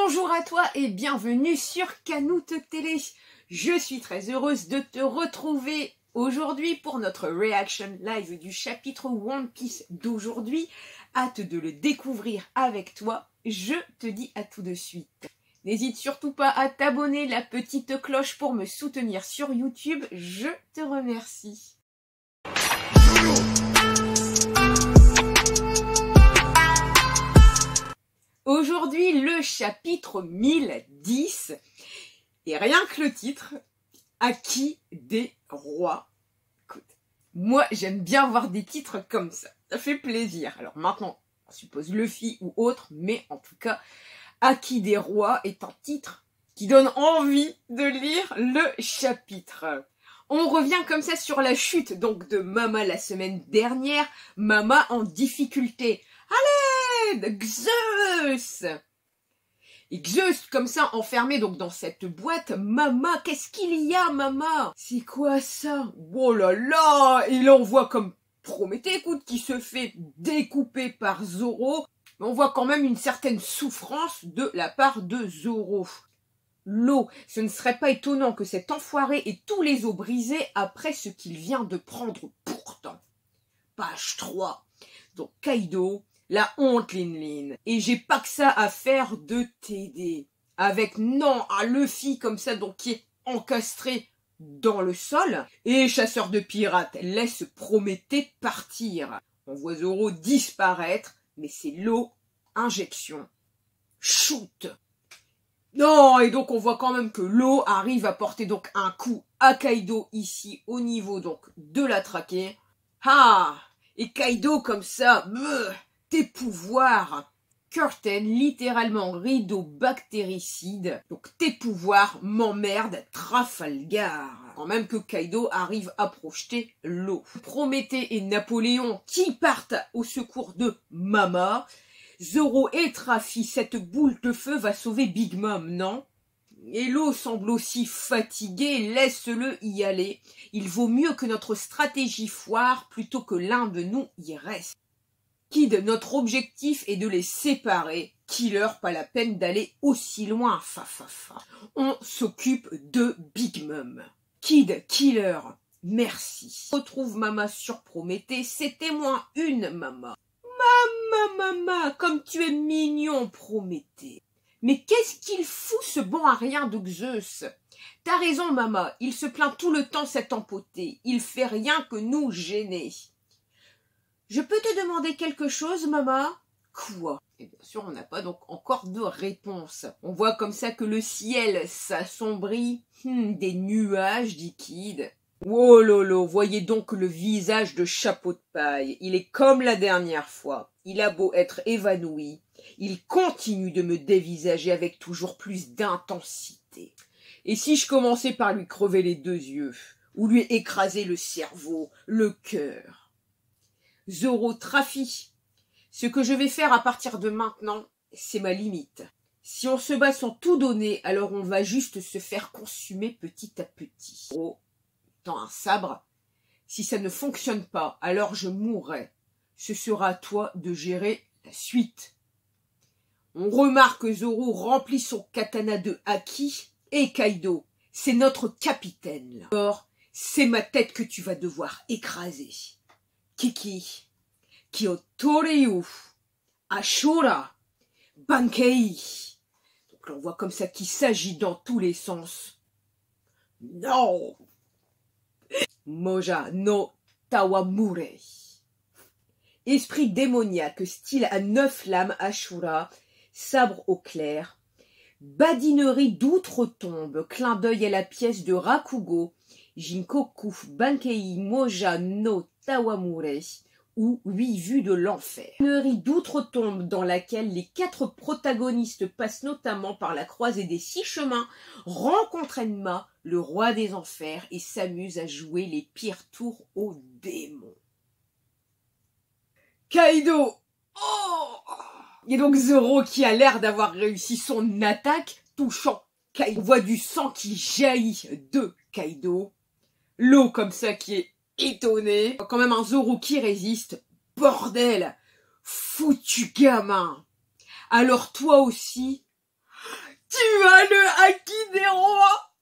Bonjour à toi et bienvenue sur Canoute Télé. Je suis très heureuse de te retrouver aujourd'hui pour notre reaction live du chapitre One Piece d'aujourd'hui. Hâte de le découvrir avec toi. Je te dis à tout de suite. N'hésite surtout pas à t'abonner, la petite cloche pour me soutenir sur YouTube. Je te remercie. Aujourd'hui, le chapitre 1010, et rien que le titre, Haki des rois. Écoute, moi j'aime bien voir des titres comme ça fait plaisir. Alors maintenant, on suppose Luffy ou autre, mais en tout cas, Haki des rois est un titre qui donne envie de lire le chapitre. On revient comme ça sur la chute donc de Mama la semaine dernière, Mama en difficulté. Allez, Zeus! Et Zeus, comme ça, enfermé donc dans cette boîte. Mama, qu'est-ce qu'il y a, Mama? C'est quoi ça? Oh là là! Et là, on voit comme Prométhée, écoute, qui se fait découper par Zoro. Mais on voit quand même une certaine souffrance de la part de Zoro. L'eau, ce ne serait pas étonnant que cet enfoiré ait tous les os brisés après ce qu'il vient de prendre pourtant. Page 3. Donc Kaido, la honte Lin. Et j'ai pas que ça à faire de t'aider. Avec non, un Luffy comme ça, donc qui est encastré dans le sol. Et chasseur de pirates laisse Prométhée partir. On voit Zoro disparaître, mais c'est l'eau, injection. Shoot. Non, et donc on voit quand même que l'eau arrive à porter donc un coup à Kaido ici au niveau donc de la trachée. Ah! Et Kaido comme ça, tes pouvoirs, Curtain, littéralement rideau bactéricide, donc tes pouvoirs m'emmerdent, Trafalgar. Quand même que Kaido arrive à projeter l'eau. Prométhée et Napoléon qui partent au secours de Mama. Zoro et Trafi, cette boule de feu va sauver Big Mom, non? Et l'eau semble aussi fatiguée, laisse-le y aller. Il vaut mieux que notre stratégie foire plutôt que l'un de nous y reste. Kid, notre objectif est de les séparer. Killer, pas la peine d'aller aussi loin, On s'occupe de Big Mom. Kid, Killer, merci. Retrouve Mama sur Prométhée, c'était moins une Mama. Mama, comme tu es mignon, Prométhée. Mais qu'est-ce qu'il fout ce bon à rien de Zeus? T'as raison, Mama, il se plaint tout le temps cet empoté. Il fait rien que nous gêner. Je peux te demander quelque chose, Mama? Quoi? Et bien sûr, on n'a pas donc encore de réponse. On voit comme ça que le ciel s'assombrit. Des nuages, dit Kid. Oh lolo, voyez donc le visage de Chapeau de Paille. Il est comme la dernière fois. Il a beau être évanoui, il continue de me dévisager avec toujours plus d'intensité. Et si je commençais par lui crever les deux yeux, ou lui écraser le cerveau, le cœur? Zoro, Trafi, ce que je vais faire à partir de maintenant, c'est ma limite. Si on se bat sans tout donner, alors on va juste se faire consumer petit à petit. Oh, dans un sabre, si ça ne fonctionne pas, alors je mourrai. Ce sera à toi de gérer la suite. On remarque que Zoro remplit son katana de haki et Kaido, c'est notre capitaine là. Or, c'est ma tête que tu vas devoir écraser. Kiki, Kyotoryu, Ashura, Bankei. Donc là, on voit comme ça qu'il s'agit dans tous les sens. Non! Moja no Tawamure. Esprit démoniaque, style à 9 lames, Ashura, sabre au clair, badinerie d'outre-tombe, clin d'œil à la pièce de Rakugo, Jinkoku, Bankei, Moja no Tawamure, ou 8 vues de l'enfer. Badinerie d'outre-tombe dans laquelle les 4 protagonistes passent notamment par la croisée des 6 chemins, rencontrent Enma, le roi des enfers, et s'amusent à jouer les pires tours aux démons. Kaido! Oh! Et donc Zoro qui a l'air d'avoir réussi son attaque, touchant Kaido. On voit du sang qui jaillit de Kaido. L'eau comme ça qui est étonnée. Quand même un Zoro qui résiste. Bordel! Foutu gamin! Alors toi aussi, Tu as le haki des rois.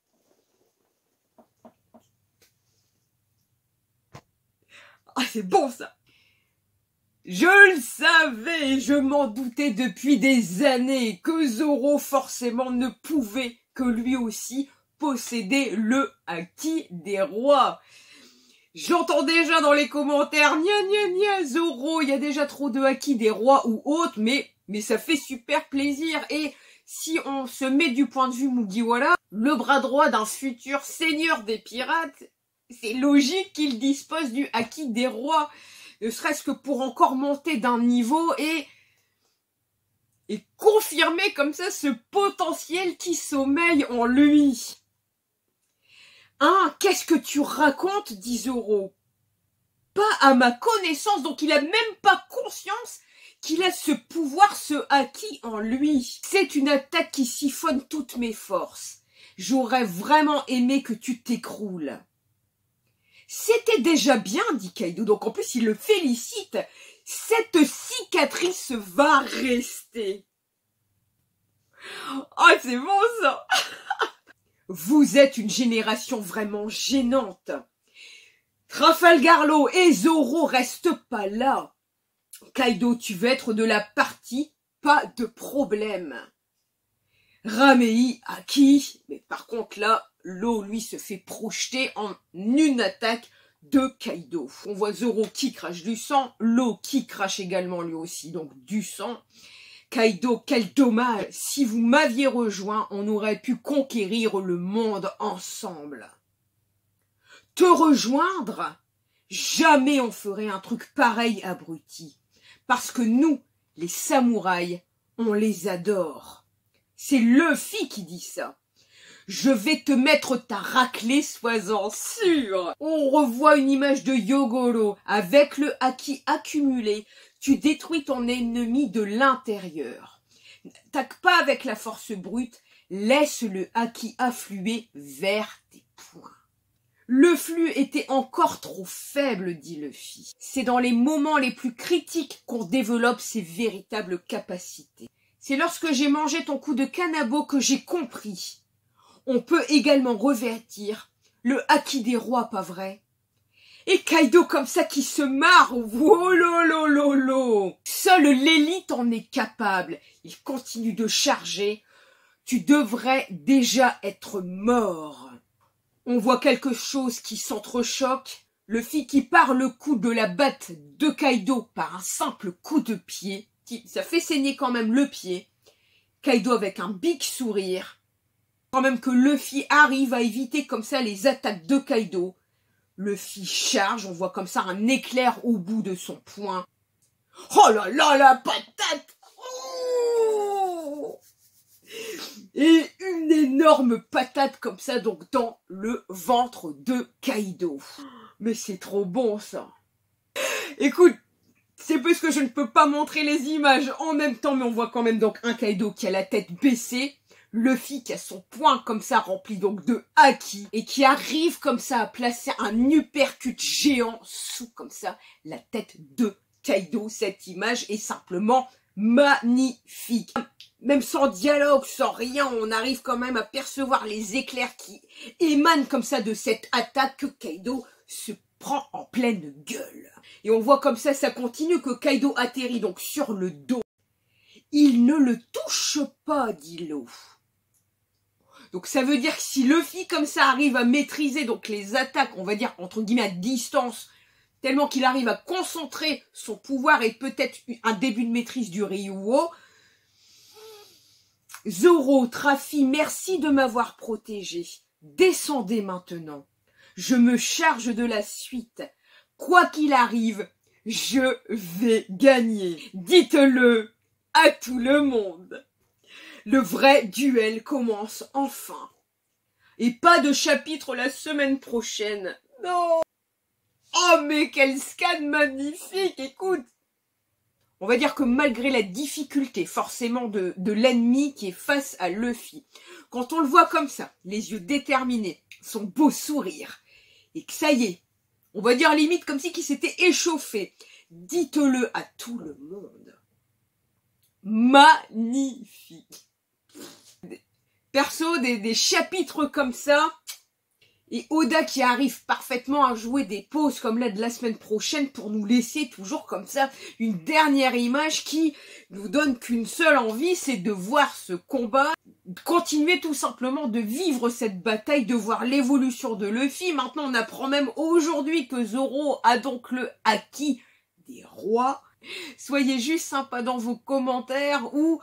Ah, c'est bon ça. Je le savais, je m'en doutais depuis des années que Zoro forcément ne pouvait que lui aussi posséder le haki des rois. J'entends déjà dans les commentaires, gna gna gna, Zoro, il y a déjà trop de haki des rois ou autres, mais ça fait super plaisir. Et si on se met du point de vue Mugiwara, le bras droit d'un futur seigneur des pirates, c'est logique qu'il dispose du haki des rois, ne serait-ce que pour encore monter d'un niveau et confirmer comme ça ce potentiel qui sommeille en lui. Hein, qu'est-ce que tu racontes, dit Zoro. Pas à ma connaissance, donc il a même pas conscience qu'il a ce pouvoir, ce haki en lui. C'est une attaque qui siphonne toutes mes forces. J'aurais vraiment aimé que tu t'écroules. C'était déjà bien, dit Kaido, donc en plus il le félicite. Cette cicatrice va rester. Oh, c'est bon ça. Vous êtes une génération vraiment gênante. Trafalgar Law et Zoro restent pas là. Kaido, tu veux être de la partie, pas de problème. Ramei Haki, mais par contre là, Law lui se fait projeter en une attaque de Kaido. On voit Zoro qui crache du sang, Law qui crache également lui aussi, donc du sang. Kaido, quel dommage, si vous m'aviez rejoint, on aurait pu conquérir le monde ensemble. Te rejoindre? Jamais on ferait un truc pareil, abruti. Parce que nous, les samouraïs, on les adore. C'est Luffy qui dit ça. Je vais te mettre ta raclée, sois-en sûr. On revoit une image de Yogoro. Avec le haki accumulé, tu détruis ton ennemi de l'intérieur. N'attaque pas avec la force brute, laisse le haki affluer vers tes poings. Le flux était encore trop faible, dit Luffy. C'est dans les moments les plus critiques qu'on développe ses véritables capacités. C'est lorsque j'ai mangé ton coup de kanabo que j'ai compris. On peut également revêtir le haki des rois, pas vrai? Et Kaido comme ça qui se marre, wololololo. Seule l'élite en est capable. Il continue de charger. Tu devrais déjà être mort. On voit quelque chose qui s'entrechoque. Luffy qui part le coup de la batte de Kaido par un simple coup de pied. Ça fait saigner quand même le pied. Kaido avec un big sourire. Quand même que Luffy arrive à éviter comme ça les attaques de Kaido. Luffy charge, on voit comme ça un éclair au bout de son poing. Oh là là, la patate! Oh, et une énorme patate comme ça, donc dans le ventre de Kaido. Mais c'est trop bon ça. Écoute, c'est parce que je ne peux pas montrer les images en même temps, mais on voit quand même donc un Kaido qui a la tête baissée. Luffy qui a son poing comme ça rempli donc de haki et qui arrive comme ça à placer un uppercut géant sous comme ça la tête de Kaido. Cette image est simplement magnifique. Même sans dialogue, sans rien, on arrive quand même à percevoir les éclairs qui émanent comme ça de cette attaque que Kaido se prend en pleine gueule. Et on voit comme ça continue que Kaido atterrit donc sur le dos. Il ne le touche pas, dit Law. Donc ça veut dire que si Luffy comme ça arrive à maîtriser donc les attaques, on va dire entre guillemets à distance, tellement qu'il arrive à concentrer son pouvoir et peut-être un début de maîtrise du Ryuo. Zoro, Trafi, merci de m'avoir protégé. Descendez maintenant. Je me charge de la suite. Quoi qu'il arrive, je vais gagner. Dites-le à tout le monde. Le vrai duel commence enfin. Et pas de chapitre la semaine prochaine. Non. Oh mais quel scan magnifique, écoute. On va dire que malgré la difficulté forcément de l'ennemi qui est face à Luffy, quand on le voit comme ça, les yeux déterminés, son beau sourire, et que ça y est, on va dire limite comme si qu'il s'était échauffé, dites-le à tout le monde. Magnifique. Perso, des chapitres comme ça, et Oda qui arrive parfaitement à jouer des pauses comme là de la semaine prochaine pour nous laisser toujours comme ça une dernière image qui nous donne qu'une seule envie, c'est de voir ce combat, continuer tout simplement de vivre cette bataille, de voir l'évolution de Luffy. Maintenant, on apprend même aujourd'hui que Zoro a donc le haki des rois. Soyez juste sympa dans vos commentaires ou...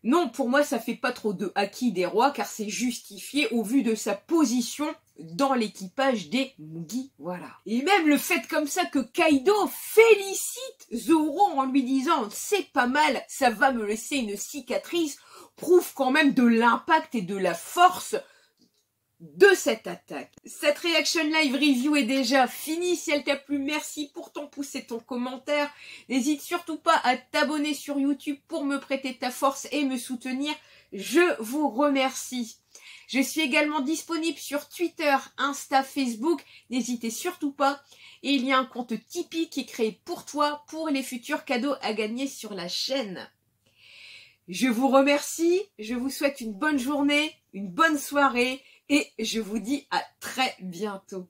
Non, pour moi, ça fait pas trop de haki des rois, car c'est justifié au vu de sa position dans l'équipage des Mugi, voilà. Et même le fait comme ça que Kaido félicite Zoro en lui disant « c'est pas mal, ça va me laisser une cicatrice », prouve quand même de l'impact et de la force de cette attaque. Cette Reaction Live Review est déjà finie. Si elle t'a plu, merci pour ton pouce et ton commentaire. N'hésite surtout pas à t'abonner sur YouTube pour me prêter ta force et me soutenir. Je vous remercie. Je suis également disponible sur Twitter, Insta, Facebook. N'hésitez surtout pas. Et il y a un compte Tipeee qui est créé pour toi, pour les futurs cadeaux à gagner sur la chaîne. Je vous remercie. Je vous souhaite une bonne journée, une bonne soirée. Et je vous dis à très bientôt.